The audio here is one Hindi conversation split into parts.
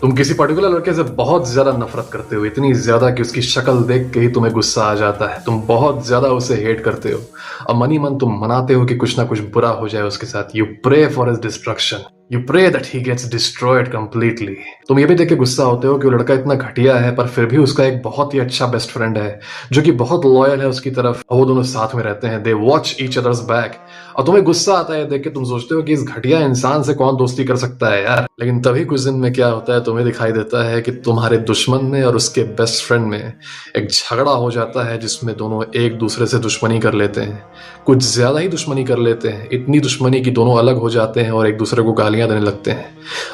तुम किसी पर्टिकुलर लड़के से बहुत ज्यादा नफरत करते हो, इतनी ज्यादा कि उसकी शक्ल देख के ही तुम्हें गुस्सा आ जाता है। तुम बहुत ज्यादा उसे हेट करते हो और मनी मन तुम मनाते हो कि कुछ ना कुछ बुरा हो जाए उसके साथ। You pray for his destruction, you pray that he gets destroyed completely. तुम ये भी देख के गुस्सा होते हो कि वो लड़का इतना घटिया है पर फिर भी उसका एक बहुत ही अच्छा बेस्ट फ्रेंड है जो कि बहुत लॉयल है उसकी तरफ, और वो दोनों साथ में रहते हैं। They watch each others back. और तुम्हें गुस्सा आता है देख के, तुम सोचते हो कि इस घटिया इंसान से कौन दोस्ती कर सकता है यार। लेकिन तभी कुछ दिन में क्या होता है, तुम्हें दिखाई देता है कि तुम्हारे दुश्मन में और उसके बेस्ट फ्रेंड में एक झगड़ा हो जाता है जिसमें दोनों एक दूसरे से दुश्मनी कर लेते हैं। कुछ ज्यादा ही दुश्मनी कर लेते हैं, इतनी दुश्मनी कि दोनों अलग हो जाते हैं और एक दूसरे को गालियां देने लगते हैं।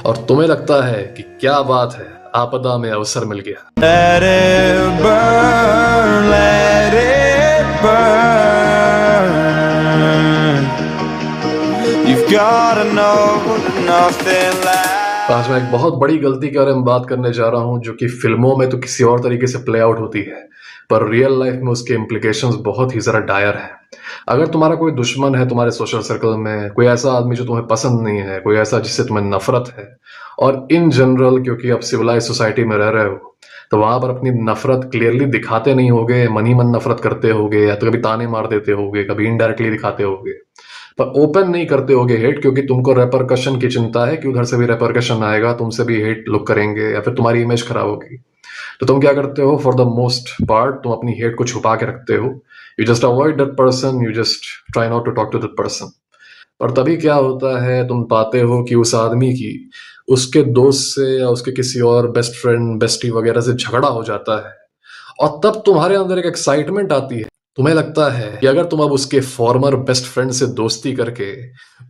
और तुम्हें लगता है कि क्या बात है, आपदा में अवसर मिल गया। Let it burn, let it burn. You've gotta know that nothing lasts. आज मैं एक बहुत बड़ी गलती के बारे में बात करने जा रहा हूं जो कि फिल्मों में तो किसी और तरीके से प्ले आउट होती है, पर रियल लाइफ में उसके इम्प्लीकेशंस बहुत ही जरा डायर हैं। अगर तुम्हारा कोई दुश्मन है तुम्हारे सोशल सर्कल में, कोई ऐसा आदमी जो तुम्हें पसंद नहीं है, कोई ऐसा जिससे तुम्हें नफरत है, और इन जनरल क्योंकि आप सिविलाइज सोसाइटी में रह रहे हो तो वहां पर अपनी नफरत क्लियरली दिखाते नहीं होगे, मन ही मन नफरत करते होगे, या तो कभी ताने मार देते होगे, कभी इनडायरेक्टली दिखाते होगे, पर ओपन नहीं करते होगे हेट, क्योंकि तुमको रेपरकशन की चिंता है कि उधर से भी रेपरकशन आएगा, तुमसे भी हेट लोग करेंगे या फिर तुम्हारी इमेज खराब होगी। तो तुम क्या करते हो, फॉर द मोस्ट पार्ट तुम अपनी हेट को छुपा के रखते हो। You just avoid that person, you just try not to talk to that person. पर तभी क्या होता है, तुम पाते हो कि उस आदमी की उसके दोस्त से या उसके किसी और बेस्ट फ्रेंड बेस्टी वगैरह से झगड़ा हो जाता है, और तब तुम्हारे अंदर एक एक्साइटमेंट आती है। तुम्हें लगता है कि अगर तुम अब उसके फॉर्मर बेस्ट फ्रेंड से दोस्ती करके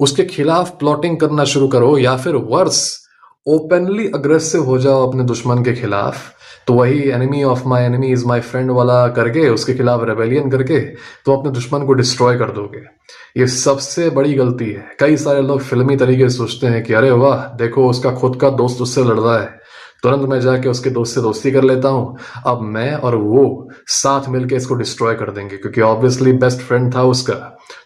उसके खिलाफ प्लॉटिंग करना शुरू करो, या फिर वर्स ओपनली अग्रेसिव हो जाओ अपने दुश्मन के खिलाफ, तो वही enemy of my enemy is my friend वाला करके उसके खिलाफ रेबेलियन करके तुम अपने दुश्मन को डिस्ट्रॉय कर दोगे। ये सबसे बड़ी गलती है। कई सारे लोग फिल्मी तरीके से सोचते हैं कि अरे वाह देखो उसका खुद का दोस्त उससे लड़ रहा है, तुरंत मैं जाके उसके दोस्त से दोस्ती कर लेता हूँ, अब मैं और वो साथ मिलके इसको डिस्ट्रॉय कर देंगे, क्योंकि ऑब्वियसली बेस्ट फ्रेंड था उसका,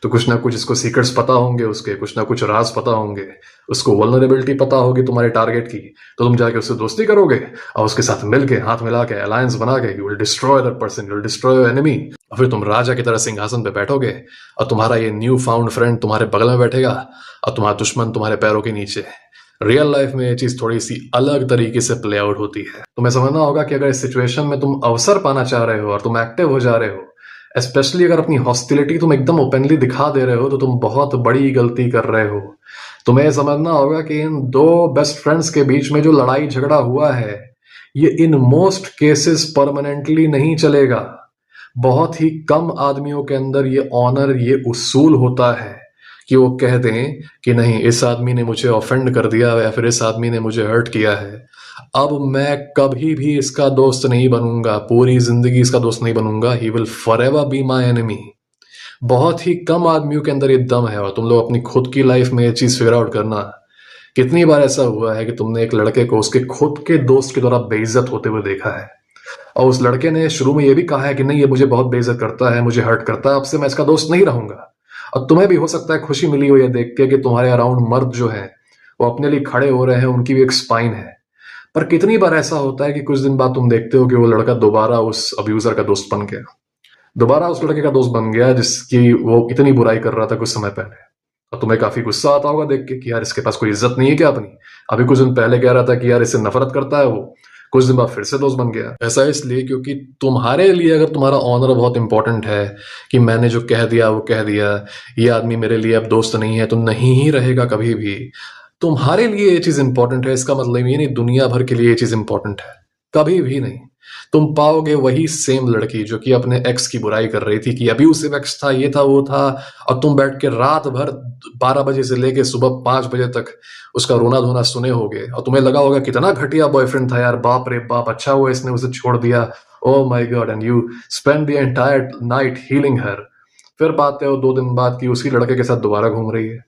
तो कुछ ना कुछ इसको सीक्रेट्स पता होंगे, उसके कुछ ना कुछ राज पता होंगे, उसको वल्नरेबिलिटी पता होगी तुम्हारे टारगेट की, तो तुम जाके उससे दोस्ती करोगे और उसके साथ मिलके हाथ मिला के अलायंस बना के you will destroy that person, you will destroy your enemy. और फिर तुम राजा की तरह सिंहासन पे बैठोगे और तुम्हारा ये न्यू फाउंड फ्रेंड तुम्हारे बगल में बैठेगा और तुम्हारा दुश्मन तुम्हारे पैरों के नीचे। रियल लाइफ में ये चीज थोड़ी सी अलग तरीके से प्ले आउट होती है। तुम्हें समझना होगा कि अगर इस सिचुएशन में तुम अवसर पाना चाह रहे हो और तुम एक्टिव हो जा रहे हो, स्पेशली अगर अपनी हॉस्टिलिटी तुम एकदम ओपनली दिखा दे रहे हो, तो तुम बहुत बड़ी गलती कर रहे हो। तुम्हें समझना होगा कि इन दो बेस्ट फ्रेंड्स के बीच में जो लड़ाई झगड़ा हुआ है, ये इन मोस्ट केसेस परमानेंटली नहीं चलेगा। बहुत ही कम आदमियों के अंदर ये ऑनर, ये उसूल होता है कि वो कह दें कि नहीं इस आदमी ने मुझे ऑफेंड कर दिया या फिर इस आदमी ने मुझे हर्ट किया है, अब मैं कभी भी इसका दोस्त नहीं बनूंगा, पूरी जिंदगी इसका दोस्त नहीं बनूंगा, he will forever be my enemy. बहुत ही कम आदमियों के अंदर ये दम है। और तुम लोग अपनी खुद की लाइफ में ये चीज फिगर आउट करना, कितनी बार ऐसा हुआ है कि तुमने एक लड़के को उसके खुद के दोस्त के द्वारा बेइज्जत होते हुए देखा है, और उस लड़के ने शुरू में ये भी कहा है कि नहीं ये मुझे बहुत बेइज्जत करता है, मुझे हर्ट करता है, अब से मैं इसका दोस्त नहीं रहूंगा। और तुम्हें भी हो सकता है खुशी मिली हो ये देख के कि तुम्हारे अराउंड मर्द जो है वो अपने लिए खड़े हो रहे हैं, उनकी भी एक स्पाइन है। पर कितनी बार ऐसा होता है कि कुछ दिन बाद तुम देखते हो कि वो लड़का दोबारा उस अब्यूजर का दोस्त बन गया, दोबारा उस लड़के का दोस्त बन गया जिसकी वो इतनी बुराई कर रहा था कुछ समय पहले। और तुम्हें काफी गुस्सा आता होगा देख के कि यार इसके पास कोई इज्जत नहीं है क्या अपनी, अभी कुछ दिन पहले कह रहा था कि यार इससे नफरत करता है वो, कुछ दिन बाद फिर से दोस्त बन गया। ऐसा इसलिए क्योंकि तुम्हारे लिए अगर तुम्हारा ऑनर बहुत इंपॉर्टेंट है कि मैंने जो कह दिया वो कह दिया, ये आदमी मेरे लिए अब दोस्त नहीं है, तो नहीं ही रहेगा कभी भी। तुम्हारे लिए ये चीज इंपॉर्टेंट है, इसका मतलब ये नहीं दुनिया भर के लिए ये चीज इंपॉर्टेंट है, कभी भी नहीं। तुम पाओगे वही सेम लड़की जो कि अपने एक्स की बुराई कर रही थी कि अब्यूसिव एक्स था, ये था वो था, और तुम बैठ के रात भर 12 बजे से लेके सुबह 5 बजे तक उसका रोना धोना सुने होगे, और तुम्हें लगा होगा कितना घटिया बॉयफ्रेंड था यार, बाप रे बाप, अच्छा हुआ इसने उसे छोड़ दिया, oh my God, and you spend the entire night healing her. फिर पाते हो 2 दिन बाद कि उसी लड़के के साथ दोबारा घूम रही है,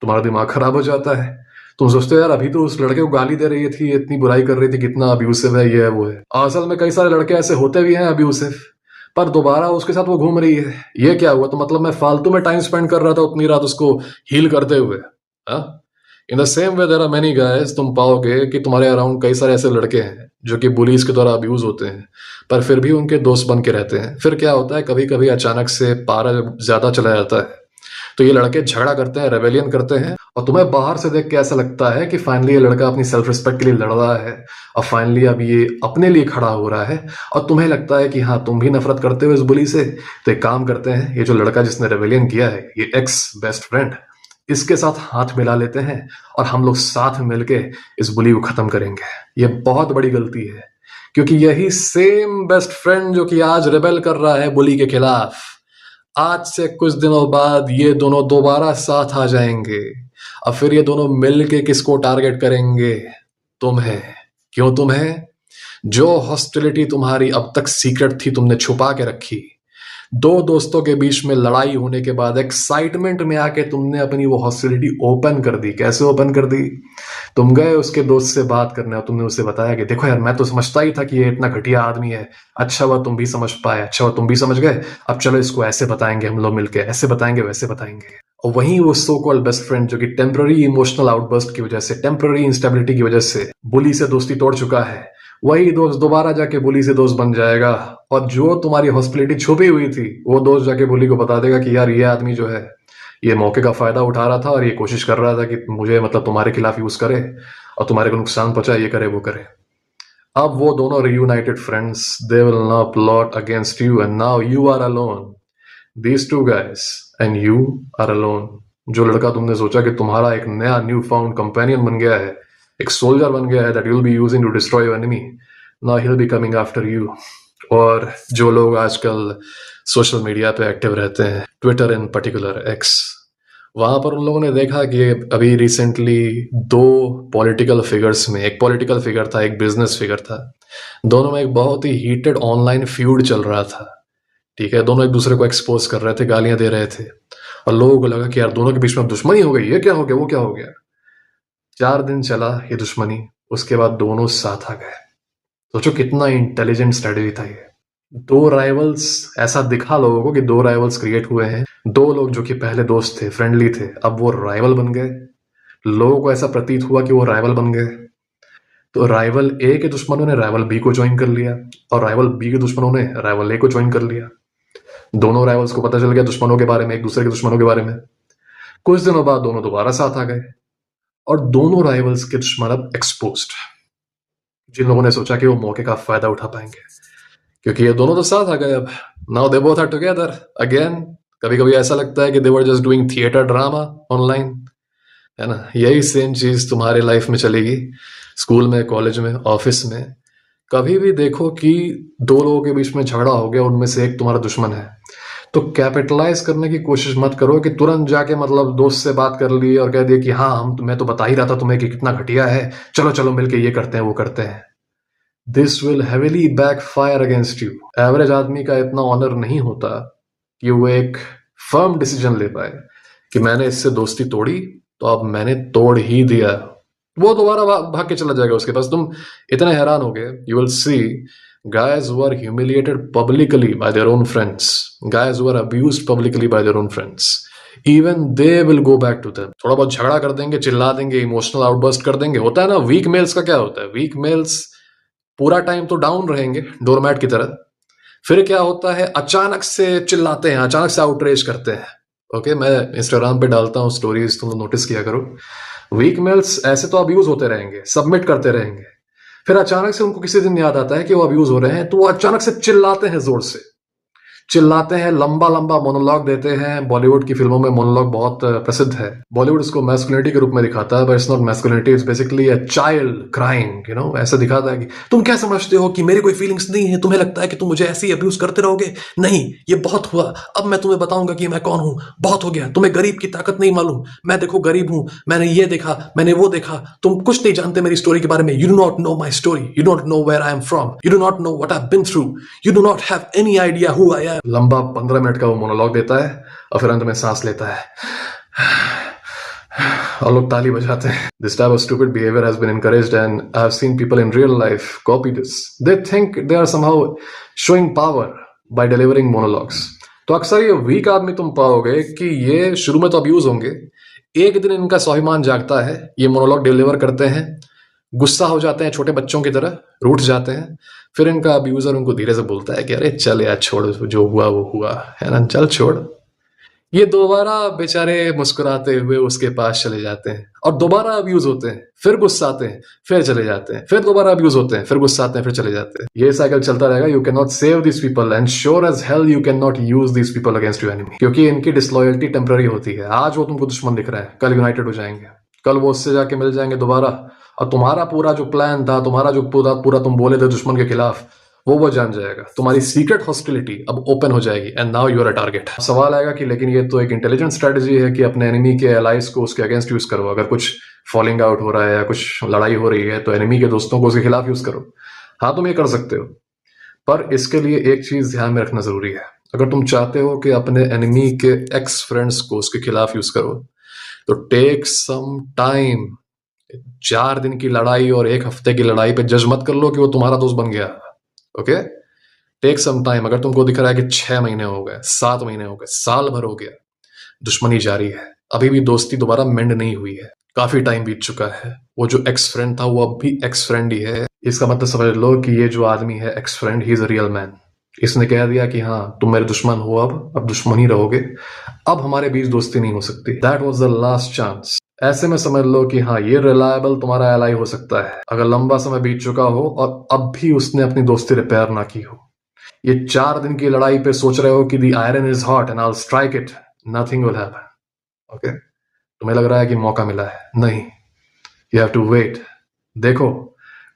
तुम्हारा दिमाग खराब हो जाता है। तुम सोचते हो यार अभी तो उस लड़के को गाली दे रही थी, इतनी बुराई कर रही थी, कितना अब्यूसिव है, ये है वो है। असल में कई सारे लड़के ऐसे होते भी हैं अब्यूसिव, पर दोबारा उसके साथ वो घूम रही है, ये क्या हुआ? तो मतलब मैं फालतू में टाइम स्पेंड कर रहा था उतनी रात उसको हील करते हुए। हाँ, in the same way there are many guys, तुम पाओगे कि तुम्हारे अराउंड कई सारे ऐसे लड़के हैं जो कि बुलीज के द्वारा अब्यूज होते हैं, पर फिर भी उनके दोस्त बन के रहते हैं। फिर क्या होता है, कभी कभी अचानक से पारा ज्यादा चला जाता है, तो ये लड़के झगड़ा करते हैं, रेबेलियन करते हैं, और तुम्हें बाहर से देख के ऐसा लगता है कि फाइनली ये लड़का अपनी सेल्फ रिस्पेक्ट के लिए लड़ रहा है, और फाइनली अब ये अपने लिए खड़ा हो रहा है, और तुम्हें लगता है कि हाँ तुम भी नफरत करते हो इस बुली से। तो एक काम करते हैं, ये जो लड़का जिसने रेबेलियन किया है, ये एक्स बेस्ट फ्रेंड, इसके साथ हाथ मिला लेते हैं और हम लोग साथ मिलके इस बुली को खत्म करेंगे। ये बहुत बड़ी गलती है, क्योंकि यही सेम बेस्ट फ्रेंड जो कि आज रेबेल कर रहा है बुली के खिलाफ, आज से कुछ दिनों बाद ये दोनों दोबारा साथ आ जाएंगे, और फिर ये दोनों मिलके किसको टारगेट करेंगे? तुम्हें। क्यों तुम्हें? जो हॉस्टिलिटी तुम्हारी अब तक सीक्रेट थी, तुमने छुपा के रखी। दो दोस्तों के बीच में लड़ाई होने के बाद एक्साइटमेंट में आके तुमने अपनी वो हॉस्टिलिटी ओपन कर दी। कैसे ओपन कर दी? तुम गए उसके दोस्त से बात करने और तुमने उसे बताया कि देखो यार, मैं तो समझता ही था कि ये इतना घटिया आदमी है। अच्छा हुआ तुम भी समझ पाए, अच्छा हुआ तुम भी समझ गए। अब चलो इसको ऐसे बताएंगे, हम लोग मिलके ऐसे बताएंगे, वैसे बताएंगे। और वहीं वो सो कॉल्ड बेस्ट फ्रेंड जो कि टेम्पररी इमोशनल आउटबर्स्ट की वजह से, टेम्पररी इंस्टेबिलिटी की वजह से बुली से दोस्ती तोड़ चुका है, वही दोस्त दोबारा जाके बुली से दोस्त बन जाएगा, और जो तुम्हारी हॉस्पिटलिटी छुपी हुई थी वो दोस्त जाके बुली को बता देगा कि यार ये आदमी जो है ये मौके का फायदा उठा रहा था और ये कोशिश कर रहा था कि मुझे मतलब तुम्हारे खिलाफ यूज करे और तुम्हारे को नुकसान पहुंचाए, ये करे वो करे। अब वो दोनों reunited friends, they will now plot against you and now you are alone. These two guys and you are alone. जो लड़का तुमने सोचा कि तुम्हारा एक नया न्यू फाउंड कंपेनियन बन गया है, एक सोल्जर बन गया है that you will be using to destroy your enemy, now he will be coming after you. और जो लोग आजकल सोशल मीडिया पे एक्टिव रहते हैं, ट्विटर इन पर्टिकुलर, एक्स, वहां पर उन लोगों ने देखा कि अभी रिसेंटली दो पॉलिटिकल फिगर्स में, एक पॉलिटिकल फिगर था, एक बिजनेस फिगर था, दोनों में एक बहुत ही हीटेड ऑनलाइन फ्यूड चल रहा था। ठीक है, दोनों एक दूसरे को एक्सपोज कर रहे थे, गालियां दे रहे थे, और लोगों को लगा कि यार दोनों के बीच में दुश्मनी हो गई, ये क्या हो गया, वो क्या हो गया। 4 दिन चला ये दुश्मनी, उसके बाद दोनों साथ आ गए। सोचो कितना इंटेलिजेंट स्ट्रेटेजी था ये। दो राइवल्स, ऐसा दिखा लोगों को कि दो राइवल्स क्रिएट हुए हैं। दो लोग जो कि पहले दोस्त थे, फ्रेंडली थे, अब वो राइवल बन गए। लोगों को ऐसा प्रतीत हुआ कि वो राइवल बन गए। तो राइवल ए के दुश्मनों ने राइवल बी को ज्वाइन कर लिया, और राइवल बी के दुश्मनों ने राइवल ए को ज्वाइन कर लिया। दोनों राइवल्स को पता चल गया दुश्मनों के बारे में, एक दूसरे के दुश्मनों के बारे में। कुछ दिनों बाद दोनों दोबारा साथ आ गए, और दोनों राइवल्स के दुश्मन अब एक्सपोज्ड। जिन लोगों ने सोचा कि वो मौके का फायदा उठा पाएंगे, क्योंकि ये दोनों तो साथ आ गए, अब now they both are together again. कभी कभी ऐसा लगता है कि they were just doing theatre drama online, है ना। यही सेम चीज तुम्हारे लाइफ में चलेगी, स्कूल में, कॉलेज में, ऑफिस में। कभी भी देखो कि दो लोगों के बीच में झगड़ा हो गया, उनमें से एक तुम्हारा दुश्मन है, तो कैपिटलाइज करने की कोशिश मत करो कि तुरंत जाके मतलब दोस्त से बात कर ली और कह दिया कि हाँ मैं तो बता ही रहा था तुम्हें कि कितना घटिया है, चलो चलो मिलके ये करते हैं वो करते हैं। This will heavily backfire against you. Average आदमी का इतना ऑनर नहीं होता कि वो एक फर्म डिसीजन ले पाए कि मैंने इससे दोस्ती तोड़ी तो अब मैंने तोड़ ही दिया। वो दोबारा भाग के चला जाएगा उसके पास। तुम इतने हैरान हो गए, you will see guys who are humiliated publicly by their own friends, guys who are abused publicly by their own friends, even they will go back to them। थोड़ा बहुत झगड़ा कर देंगे, चिल्ला देंगे, इमोशनल आउटबर्स्ट कर देंगे। होता है ना, वीक मेल्स का क्या होता है, वीक मेल्स पूरा टाइम तो डाउन रहेंगे डोरमैट की तरह, फिर क्या होता है, अचानक से चिल्लाते हैं, अचानक से आउटरेज करते हैं। ओके, मैं इंस्टाग्राम पे डालता हूँ स्टोरीज, तुम लोग नोटिस किया करो। वीक मेल्स ऐसे तो अब्यूज होते रहेंगे, सबमिट करते रहेंगे, फिर अचानक से उनको किसी दिन याद आता है कि वो अब्यूज हो रहे हैं, तो वो अचानक से चिल्लाते हैं, जोर से चिल्लाते हैं, लंबा लंबा मोनोलॉग देते हैं। बॉलीवुड की फिल्मों में मोनोलॉग बहुत प्रसिद्ध है। बॉलीवुड इसको मैस्कुलिनिटी के रूप में दिखाता है, but it's not masculinity, it's basically a child crying, you know. ऐसा दिखाता है कि तुम क्या समझते हो कि मेरी कोई फीलिंग्स नहीं है, तुम्हें लगता है कि तुम मुझे ऐसे ही अब्यूज करते रहोगे, नहीं ये बहुत हुआ, अब मैं तुम्हें बताऊंगा कि मैं कौन हूं, बहुत हो गया, तुम्हें गरीब की ताकत नहीं मालूम, मैं देखो गरीब हूं, मैंने ये देखा, मैंने वो देखा, तुम कुछ नहीं जानते मेरी स्टोरी के बारे में, you do not know my story, you don't know where I am from, you do not know what I have been through, you do not have any idea who I am. लंबा 15 मिनट का वो मोनोलॉग देता है, और फिर अंत में सांस लेता है, और लोग ताली बजाते हैं। This type of stupid behavior has been encouraged, and I have seen people in real life copy this. They think they are somehow showing power by delivering monologues. तो अक्सर ये वीक आदमी तुम पाओगे कि ये शुरू में तो अब्यूज होंगे, एक दिन इनका स्वाभिमान जागता है, ये मोनोलॉग डिलीवर करते हैं, गुस्सा हो जाते हैं छोटे बच्चों की तरह, रूठ जाते हैं। फिर इनका अब्यूजर उनको धीरे से बोलता है कि अरे चल यार छोड़, जो हुआ वो हुआ है ना, चल छोड़। ये दोबारा बेचारे मुस्कुराते हुए उसके पास चले जाते हैं और दोबारा अब्यूज होते हैं, फिर गुस्साते हैं, फिर चले जाते हैं, फिर दोबारा अब्यूज होते हैं, फिर गुस्साते हैं, फिर चले जाते हैं। ये साइकिल चलता रहेगा। You can not save this people and sure as hell you can not use this people against you enemy, क्योंकि इनकी डिसलॉयल्टी टेम्पररी होती है। आज वो तुमको दुश्मन दिख रहा है, कल यूनाइटेड हो जाएंगे, कल वो उससे जाके मिल जाएंगे दोबारा, और तुम्हारा पूरा जो प्लान था, तुम्हारा जो पूरा तुम बोले थे दुश्मन के खिलाफ, वो जान जाएगा। तुम्हारी सीक्रेट हॉस्टिलिटी अब ओपन हो जाएगी and now you are a target. सवाल आएगा कि लेकिन ये तो एक इंटेलिजेंट स्ट्रेटजी है कि अपने एनिमी के एलाइज को उसके अगेंस्ट यूज करो। अगर कुछ फॉलिंग आउट हो रहा है या कुछ लड़ाई हो रही है तो एनिमी के दोस्तों को उसके खिलाफ यूज करो। हाँ, तुम ये कर सकते हो, पर इसके लिए एक चीज ध्यान में रखना जरूरी है। अगर तुम चाहते हो कि अपने एनिमी के एक्स फ्रेंड्स को उसके खिलाफ यूज करो तो टेक सम टाइम। 4 दिन की लड़ाई और 1 हफ्ते की लड़ाई पे जज मत कर लो कि वो तुम्हारा दोस्त बन गया। Okay, take some time. अगर तुमको दिख रहा है कि 6 महीने हो गए, 7 महीने हो गए, साल भर हो गया, दुश्मनी जारी है, अभी भी दोस्ती दोबारा मेंड नहीं हुई है, काफी टाइम बीत चुका है, वो जो एक्स फ्रेंड था वो अब भी एक्स फ्रेंड ही है, इसका मतलब समझ लो कि ये जो आदमी है x friend, he is a real man. इसने कह दिया कि हाँ तुम मेरे दुश्मन हो, अब दुश्मन ही रहोगे, अब हमारे बीच दोस्ती नहीं हो सकती। That was the last chance. ऐसे में समझ लो कि हाँ ये रिलायबल तुम्हारा एलाई हो सकता है अगर लंबा समय बीत चुका हो और अब भी उसने अपनी दोस्ती रिपेयर ना की हो। ये 4 दिन की लड़ाई पे सोच रहे हो कि the iron is hot and I will strike it, nothing will happen. Okay, तुम्हें लग रहा है कि मौका मिला है, नहीं, यू हैव टू वेट। देखो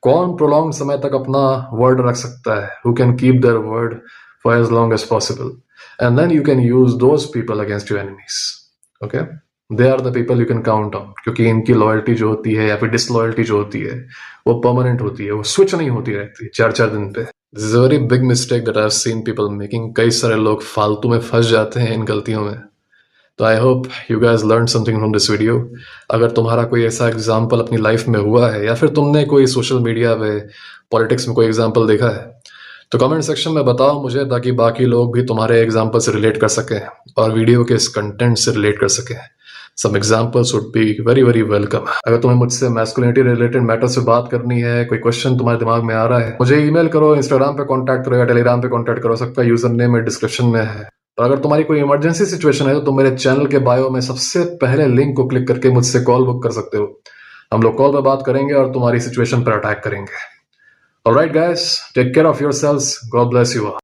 कौन प्रोलॉन्ग समय तक अपना वर्ड रख सकता है, who can keep their word for as long as possible, and then you can use those people against your enemies. Okay, they are the people you can count on, क्योंकि इनकी लॉयल्टी जो होती है या फिर डिसलॉयल्टी जो होती है वो परमानेंट होती है, वो स्विच नहीं होती रहती 4-4 दिन पे। This is a very big mistake that I have seen people making. कई सारे लोग फालतू में फंस जाते हैं इन गलतियों में। तो I hope you guys learn something from this video. अगर तुम्हारा कोई ऐसा एग्जाम्पल अपनी लाइफ में हुआ है या फिर तुमने कोई सोशल मीडिया पे पॉलिटिक्स में कोई एग्जाम्पल देखा है तो कमेंट सेक्शन में बताओ मुझे, ताकि बाकी लोग भी तुम्हारे एग्जाम्पल से रिलेट कर सकें और वीडियो के इस कंटेंट से रिलेट कर सकें। Some examples would be very very welcome। अगर तुम्हें मुझसे मैस्कुलिनिटी रिलेटेड मैटर से बात करनी है, कोई क्वेश्चन तुम्हारे दिमाग में आ रहा है, मुझे ईमेल करो, इंस्टाग्राम पे कांटेक्ट करो या टेलीग्राम पे कांटेक्ट करो, सबका यूजर नेम में डिस्क्रिप्शन में है। और अगर तुम्हारी कोई इमरजेंसी सिचुएशन है तो तुम मेरे चैनल के बायो में सबसे पहले लिंक को क्लिक करके मुझसे कॉल बुक कर सकते हो। हम लोग कॉल पे बात करेंगे और तुम्हारी सिचुएशन पर अटैक करेंगे। Alright guys, take care of yourselves, God bless you.